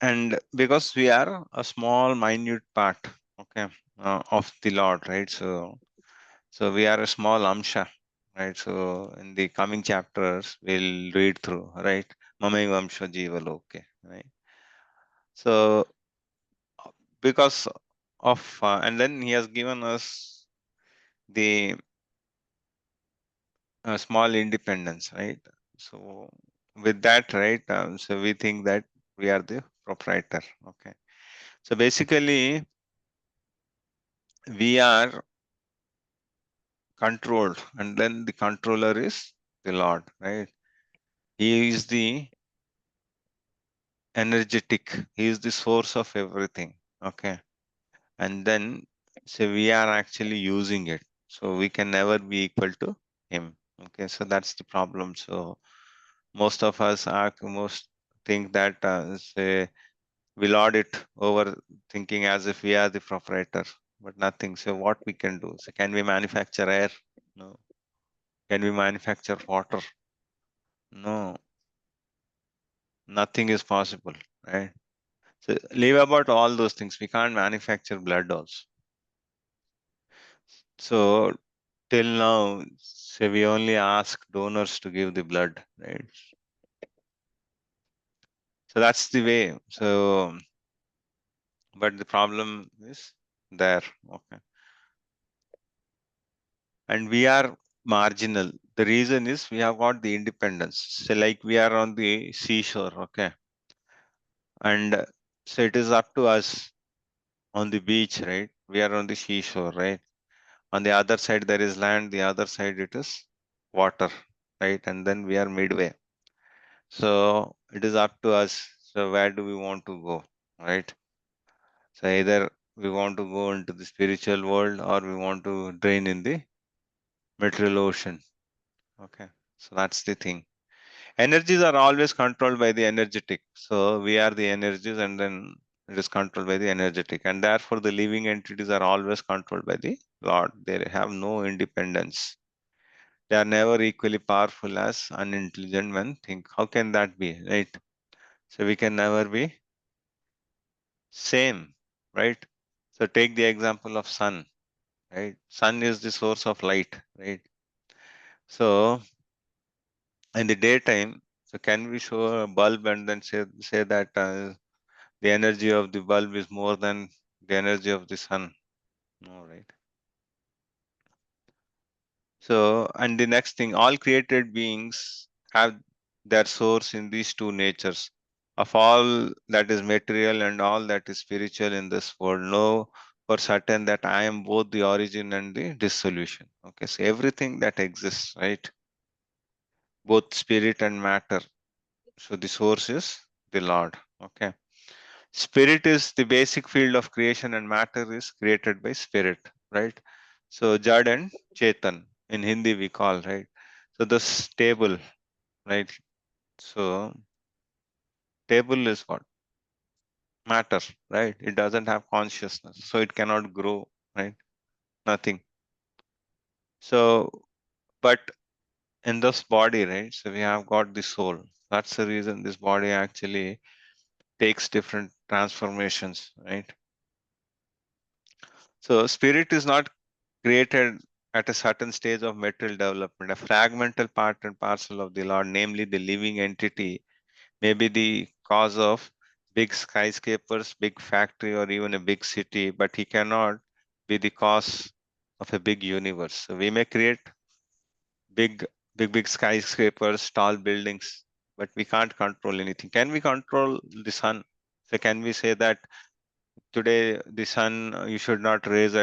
and because we are a small minute part, okay, of the Lord, right? So we are a small amsha, right? So in the coming chapters we'll read through, right? Mamai Vamsha Jiva Loke, right? So because of and then he has given us the small independence, right? So with that, right? So we think that we are the proprietor, okay? So basically we are controlled, and then the controller is the Lord, right? He is the energetic, he is the source of everything, okay? And then so we are actually using it, so we can never be equal to him, okay? So that's the problem. So most of us are most think that say we lord it over, thinking as if we are the proprietor, but nothing. So what we can do? So can we manufacture air? No. Can we manufacture water? No. Nothing is possible, right? So leave about all those things. We can't manufacture blood also. So till now, say we only ask donors to give the blood, right? So that's the way. So, but the problem is there, okay? And we are marginal. The reason is we have got the independence. So like we are on the seashore, okay? And so it is up to us on the beach, right? We are on the seashore, right? On the other side there is land, the other side it is water, right? And then we are midway. So it is up to us. So where do we want to go, right? So either we want to go into the spiritual world or we want to drain in the material ocean. Okay. So that's the thing. Energies are always controlled by the energetic. So we are the energies and then it is controlled by the energetic. And therefore the living entities are always controlled by the Lord. They have no independence. They are never equally powerful as unintelligent men think. How can that be, right? So we can never be same, right? So take the example of sun, right? Sun is the source of light, right? So in the daytime, so can we show a bulb and then say that the energy of the bulb is more than the energy of the sun? No, right? So, and the next thing, all created beings have their source in these two natures. Of all that is material and all that is spiritual in this world, know for certain that I am both the origin and the dissolution. Okay, so everything that exists, right? both spirit and matter. So the source is the Lord. Okay. Spirit is the basic field of creation and matter is created by spirit, right? So Jad and Chetan in Hindi we call, right? So this table, right? So table is what? Matter, right? It doesn't have consciousness, so it cannot grow, right? Nothing. So, but in this body, right? So we have got the soul. That's the reason this body actually takes different transformations, right? So spirit is not created at a certain stage of material development. A fragmental part and parcel of the Lord, namely the living entity, may be the cause of big skyscrapers, big factory, or even a big city, but he cannot be the cause of a big universe. So we may create big, big skyscrapers, tall buildings, but we can't control anything. Can we control the sun? So can we say that today the sun you should not raise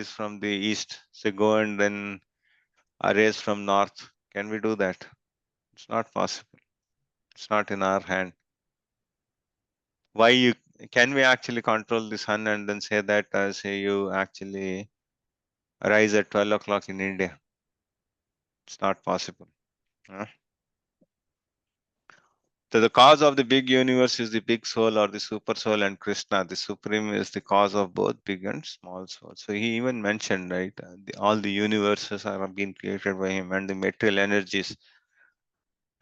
from the east, so go and then raise from north? Can we do that? It's not possible. It's not in our hand. Why you can we actually control the sun and then say that say you actually rise at 12 o'clock in India? It's not possible. Huh? So the cause of the big universe is the big soul or the super soul, and Krishna, the supreme, is the cause of both big and small souls. So he even mentioned, right, all the universes are being created by him, and the material energies.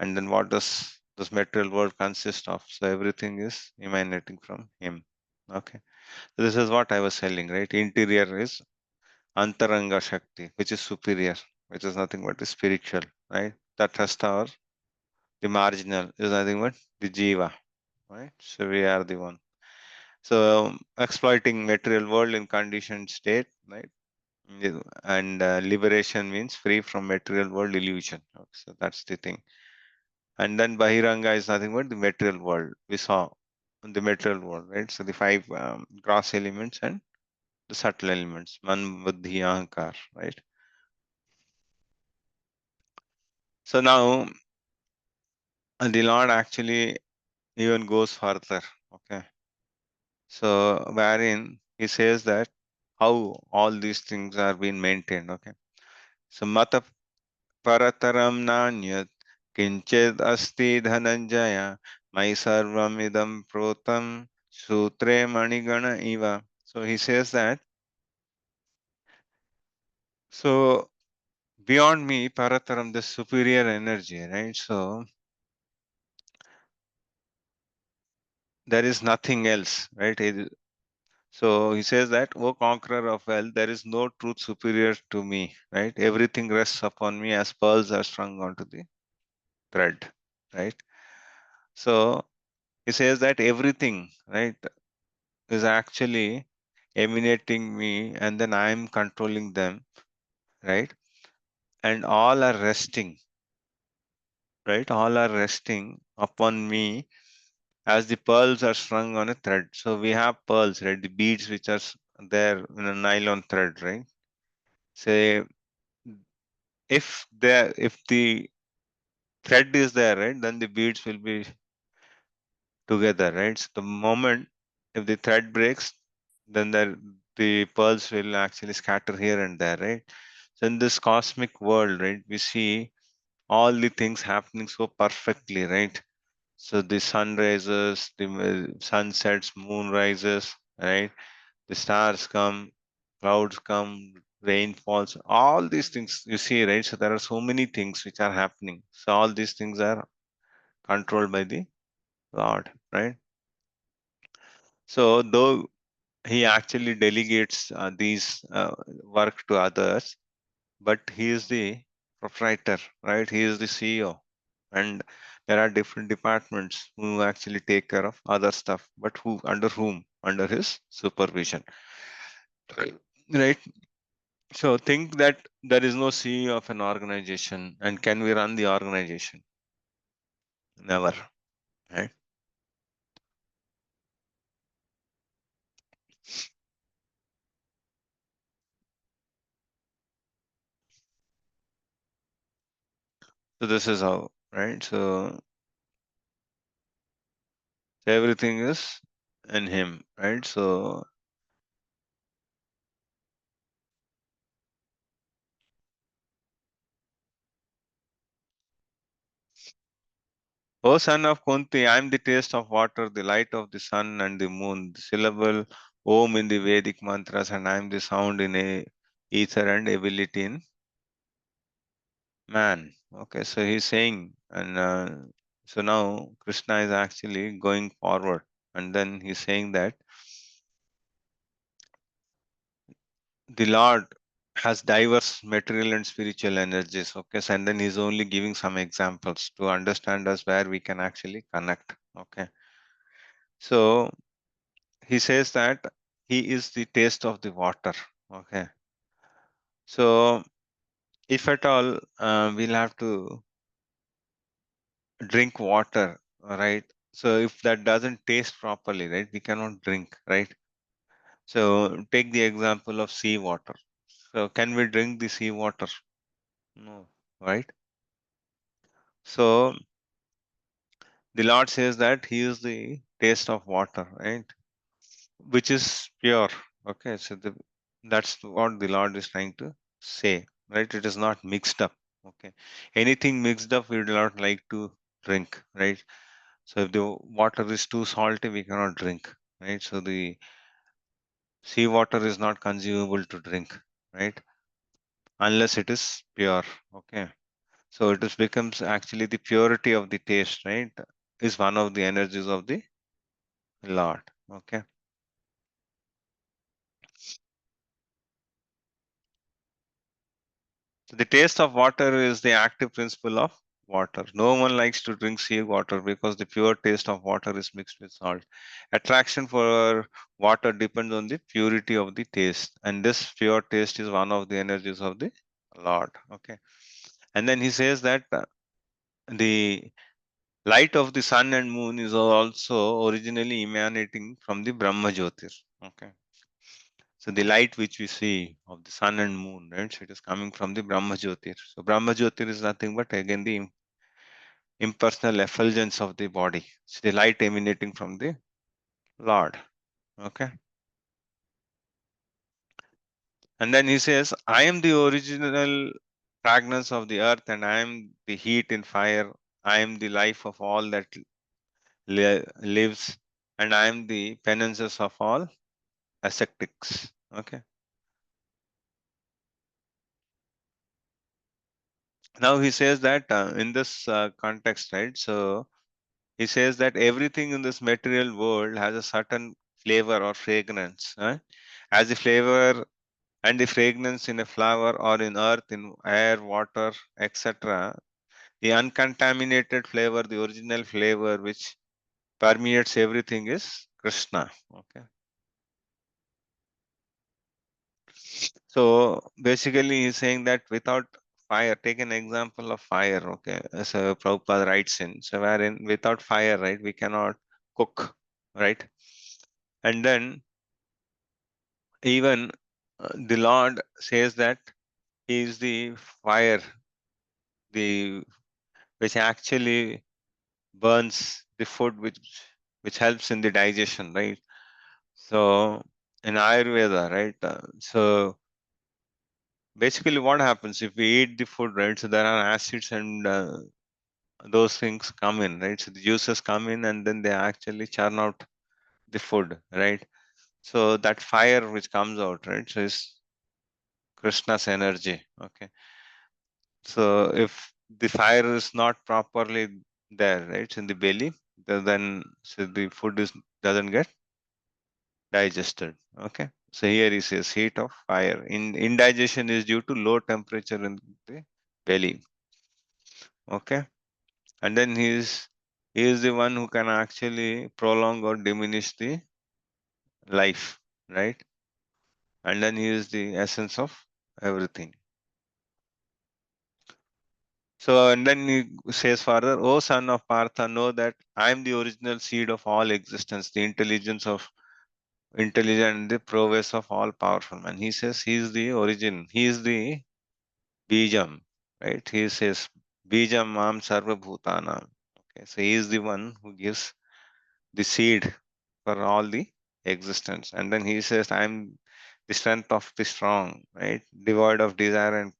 And then what does this material world consist of? So everything is emanating from him. Okay. So this is what I was telling, right? Interior is Antaranga Shakti, which is superior, which is nothing but the spiritual, right? That has or the marginal is nothing but the Jiva, right? So we are the one. So exploiting material world in conditioned state, right? And liberation means free from material world illusion. Okay, so that's the thing. And then Bahiranga is nothing but the material world. We saw the material world, right? So the five gross elements and the subtle elements, man, buddhi, ahankar, right? So now the Lord actually even goes further. Okay. So wherein he says that how all these things are being maintained. Okay. So mata parataram nanyat kinchid asti dhananjaya mai sarvam idam protam sutre manigana iva. So he says that so beyond me parataram, the superior energy, right? So there is nothing else, right? So he says that, O conqueror of wealth, there is no truth superior to me, right? Everything rests upon me as pearls are strung onto the thread, right? So he says that everything, right, is actually emanating me and then I am controlling them, right? And all are resting, right? All are resting upon me as the pearls are strung on a thread. So we have pearls, right? The beads which are there in a nylon thread, right? Say if the thread is there, right, then the beads will be together, right? So the moment if the thread breaks, then the pearls will actually scatter here and there, right? So in this cosmic world, right, we see all the things happening so perfectly, right? So the sun rises, the sun sets, moon rises, right? The stars come, clouds come, rain falls, all these things you see, right? So there are so many things which are happening. So all these things are controlled by the Lord, right? So though he actually delegates these work to others, but he is the proprietor, right? He is the CEO, and there are different departments who actually take care of other stuff, but who under whom? Under his supervision, right? So think that there is no CEO of an organization, and can we run the organization? Never, right? So this is how, right? So everything is in him, right? So O son of Kunti, I am the taste of water, the light of the sun and the moon, the syllable Om in the Vedic mantras, and I am the sound in a ether and ability in man. Okay, so he's saying, and so now Krishna is actually going forward, and then he's saying that the Lord has diverse material and spiritual energies. Okay, so and then he's only giving some examples to understand us where we can actually connect. Okay, so he says that he is the taste of the water. Okay, so if at all we'll have to drink water, right? So if that doesn't taste properly, right, we cannot drink, right? So take the example of sea water. So can we drink the sea water? No, right? So the Lord says that he is the taste of water, right? Which is pure. Okay, so that's what the Lord is trying to say, right? It is not mixed up. Okay, anything mixed up we do not like to drink, right? So if the water is too salty, we cannot drink, right? So the sea water is not consumable to drink, right? Unless it is pure. Okay, so it is becomes actually the purity of the taste, right? Is one of the energies of the Lord. Okay. So the taste of water is the active principle of water. No one likes to drink sea water because the pure taste of water is mixed with salt. Attraction for water depends on the purity of the taste, and this pure taste is one of the energies of the Lord. Okay, and then he says that the light of the sun and moon is also originally emanating from the Brahma Jyotir. Okay, so the light which we see of the sun and moon, right? So it is coming from the Brahma Jyotir. So Brahma Jyotir is nothing but again the impersonal effulgence of the body. It's the light emanating from the Lord. Okay. And then he says, I am the original fragrance of the earth, and I am the heat in fire. I am the life of all that lives, and I am the penances of all ascetics. Okay. Now he says that in this context, right? So he says that everything in this material world has a certain flavor or fragrance. As the flavor and the fragrance in a flower or in earth, in air, water, etc. The uncontaminated flavor, the original flavor which permeates everything is Krishna. Okay. So basically he's saying that without fire, take an example of fire, okay, so Prabhupada writes in, so wherein without fire, right, we cannot cook, right? And then even the Lord says that he is the fire, the which actually burns the food which helps in the digestion, right? So in Ayurveda, right? So basically what happens if we eat the food, right? So there are acids and those things come in, right? So the juices come in and then they actually churn out the food, right? So that fire which comes out, right? So is Krishna's energy. Okay. So if the fire is not properly there, right, in the belly, then so the food is doesn't get digested. Okay. So here he says heat of fire. Indigestion is due to low temperature in the belly. Okay. And then he is the one who can actually prolong or diminish the life, right? And then he is the essence of everything. So and then he says further, O son of Partha, know that I am the original seed of all existence, the intelligence and the prowess of all powerful man. He says he is the origin, he is the Bijam, right? He says Bijam Mam Sarva Bhutanam. Okay, so he is the one who gives the seed for all the existence. And then he says, I am the strength of the strong, right? Devoid of desire and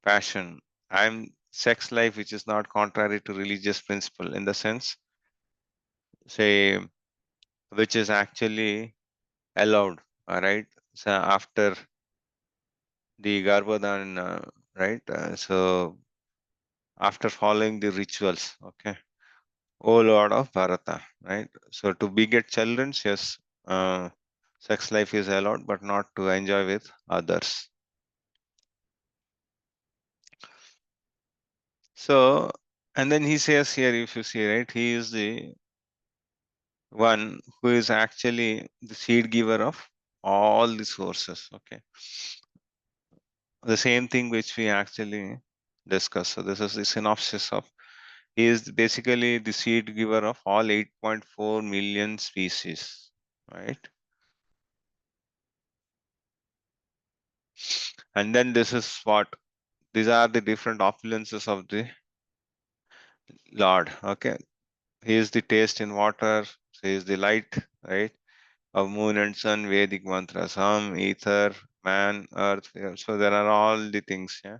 passion. I am sex life, which is not contrary to religious principle, in the sense, say, which is actually allowed, all right? So after the Garbhodan, right? So after following the rituals, okay? O Lord of Bharata, right? So to beget children, yes, sex life is allowed, but not to enjoy with others. So, and then he says here, if you see, right, he is the one who is actually the seed giver of all the sources, okay? The same thing which we actually discussed. So this is the synopsis of, he is basically the seed giver of all 8.4 million species, right? And then this is what, these are the different opulences of the Lord, okay? He is the taste in water, he is the light, right? Of moon and sun, Vedic mantras, hum, ether, man, earth. Yeah. So there are all the things, yeah.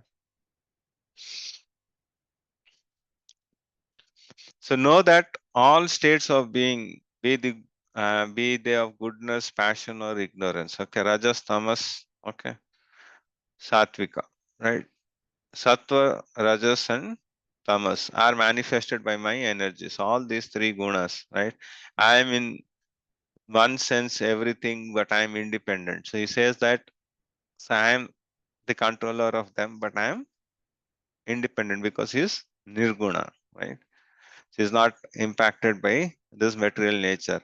So know that all states of being, be they of goodness, passion, or ignorance. Okay, Rajas, Tamas, okay, Satvika, right? Sattva, Rajas, and Tamas are manifested by my energies. All these three gunas, right? I am in one sense everything, but I am independent. So he says that, so I am the controller of them, but I am independent because he is nirguna, right? He is not impacted by this material nature.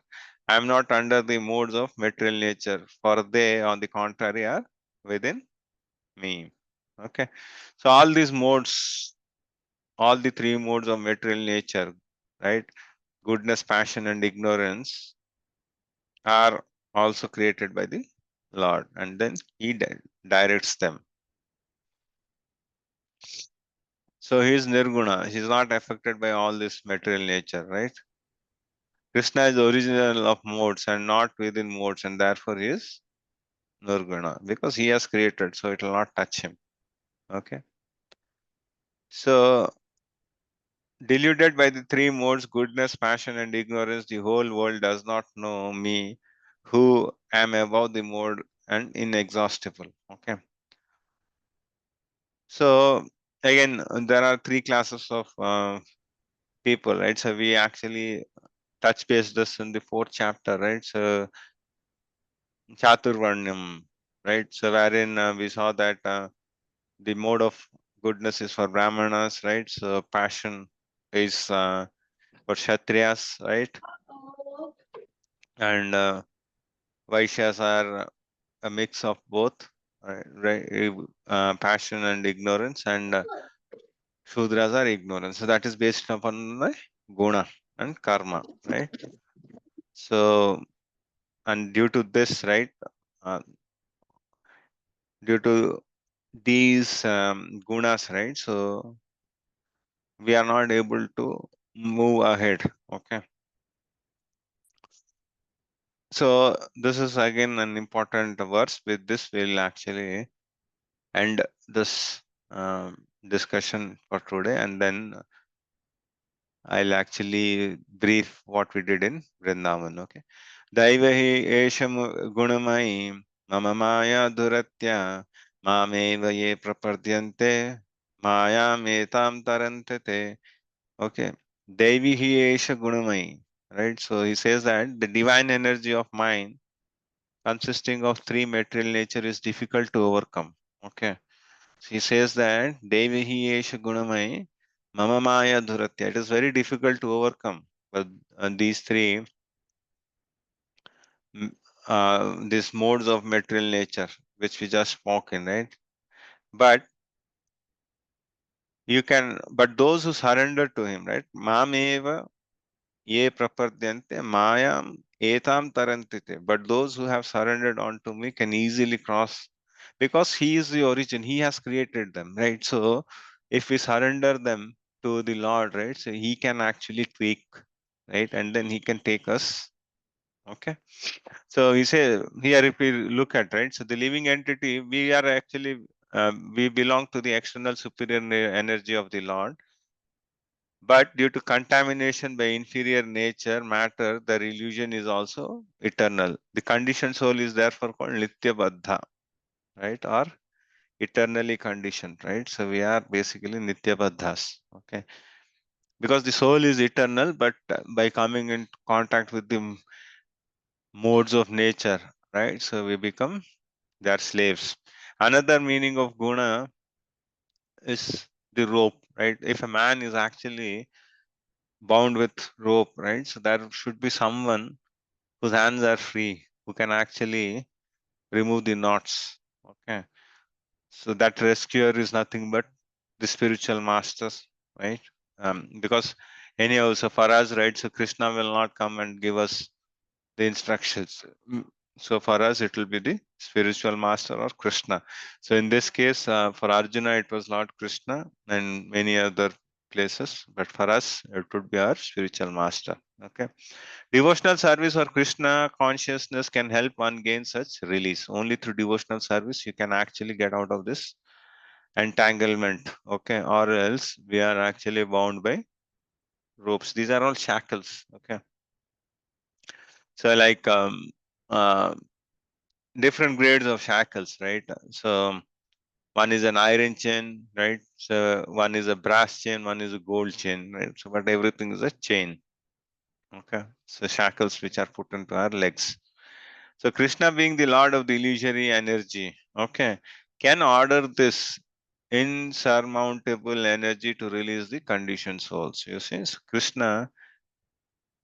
I am not under the modes of material nature, for they, on the contrary, are within me. Okay. So all these modes, all the three modes of material nature, right? Goodness, passion, and ignorance are also created by the Lord, and then He directs them. So he is nirguna. He is not affected by all this material nature, right? Krishna is the original of modes and not within modes, and therefore he is nirguna because he has created, so it will not touch him. Okay. So deluded by the three modes, goodness, passion, and ignorance, the whole world does not know me, who am above the mode and inexhaustible. Okay. So again, there are three classes of people, right? So we actually touch base this in the fourth chapter, right? So Chaturvarnyam, right? So wherein we saw that the mode of goodness is for Brahmanas, right? So passion is for Kshatriyas, right? And Vaishyas are a mix of both, right? Passion and ignorance, and Shudras are ignorance. So that is based upon the guna and karma, right? So, and due to this, right? Uh, due to these gunas, right? So we are not able to move ahead. Okay. So this is again an important verse. With this, we'll actually end this discussion for today, and then I'll actually brief what we did in Vrindavan. Okay. Daivahi esham gunamai mama maya duratya mameva ye prapadyante maya metam tarantete. Okay. Devi hi esha gunamai. Right. So he says that the divine energy of mind consisting of three material nature is difficult to overcome. Okay. So he says that Devi hi esha gunamai mama maya dhuratya. It is very difficult to overcome. But these three these modes of material nature which we just spoke in, right? But you can, but those who surrender to him, right? Mameva ye prapadyante mayam etam tarantite. But those who have surrendered unto me can easily cross, because he is the origin, he has created them, right? So if we surrender them to the Lord, right? So He can actually tweak, right? And then He can take us. Okay. So He say here, if we look at, right? So the living entity, we are actually we belong to the external superior energy of the Lord. But due to contamination by inferior nature, matter, the illusion is also eternal. The conditioned soul is therefore called Nitya Baddha, right? Or eternally conditioned, right? So we are basically Nitya Baddhas, okay? Because the soul is eternal, but by coming in contact with the modes of nature, right? So we become their slaves. Another meaning of guna is the rope, right? If a man is actually bound with rope, right? So there should be someone whose hands are free, who can actually remove the knots. Okay. So that rescuer is nothing but the spiritual masters, right? Because anyhow, so for us, right? So Krishna will not come and give us the instructions. So for us, it will be the spiritual master or Krishna. So in this case, for Arjuna, it was Lord Krishna and many other places. But for us, it would be our spiritual master. Okay. Devotional service or Krishna consciousness can help one gain such release. Only through devotional service you can actually get out of this entanglement. Okay. Or else we are actually bound by ropes. These are all shackles. Okay. So like uh, different grades of shackles, right? So one is an iron chain, right? So one is a brass chain, one is a gold chain, right? So but everything is a chain. Okay. So shackles which are put into our legs. So Krishna being the Lord of the illusory energy, okay, can order this insurmountable energy to release the conditioned souls. You see, so Krishna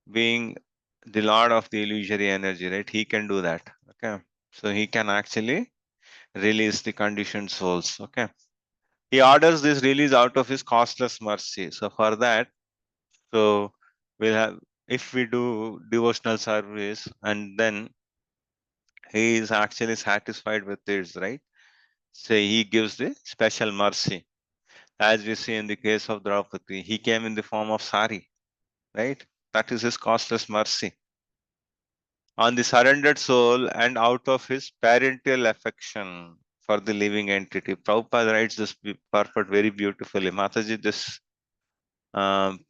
being the Lord of the illusory energy, right? He can do that. Okay. So he can actually release the conditioned souls. Okay. He orders this release out of his costless mercy. So for that, so we'll have, if we do devotional service and then he is actually satisfied with this, right? So he gives the special mercy. As we see in the case of Draupadi, he came in the form of sari, right? That is his costless mercy on the surrendered soul and out of his parental affection for the living entity. Prabhupada writes this purport very beautifully. Mataji, this um,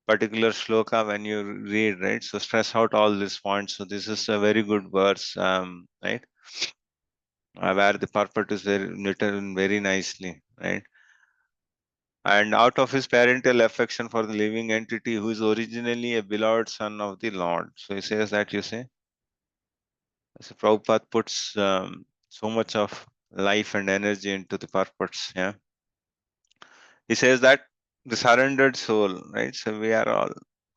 particular shloka, when you read, right? So stress out all these points. So this is a very good verse, right? Where the purport is very written very nicely, right? And out of his parental affection for the living entity who is originally a beloved son of the Lord. So he says that, you say. So Prabhupada puts so much of life and energy into the purports. Yeah. He says that the surrendered soul, right? So we are all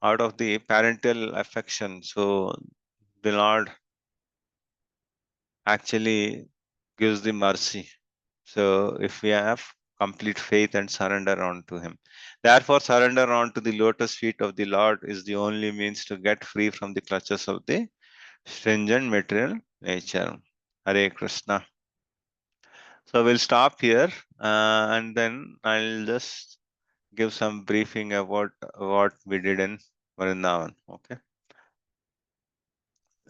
out of the parental affection. So the Lord actually gives the mercy. So if we have complete faith and surrender unto Him. Therefore, surrender unto the lotus feet of the Lord is the only means to get free from the clutches of the stringent material nature. Hare Krishna. So we'll stop here and then I'll just give some briefing about what we did in Vrindavan. Okay.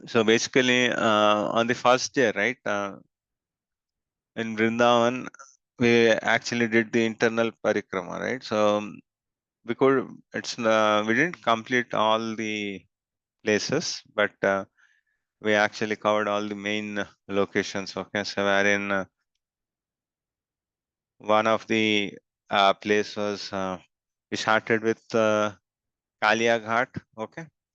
So basically, on the first day, right, in Vrindavan, we actually did the internal parikrama, right? So we could, we didn't complete all the places, but we actually covered all the main locations. Okay, so wherein one of the place was we started with Kalia Ghat. Okay,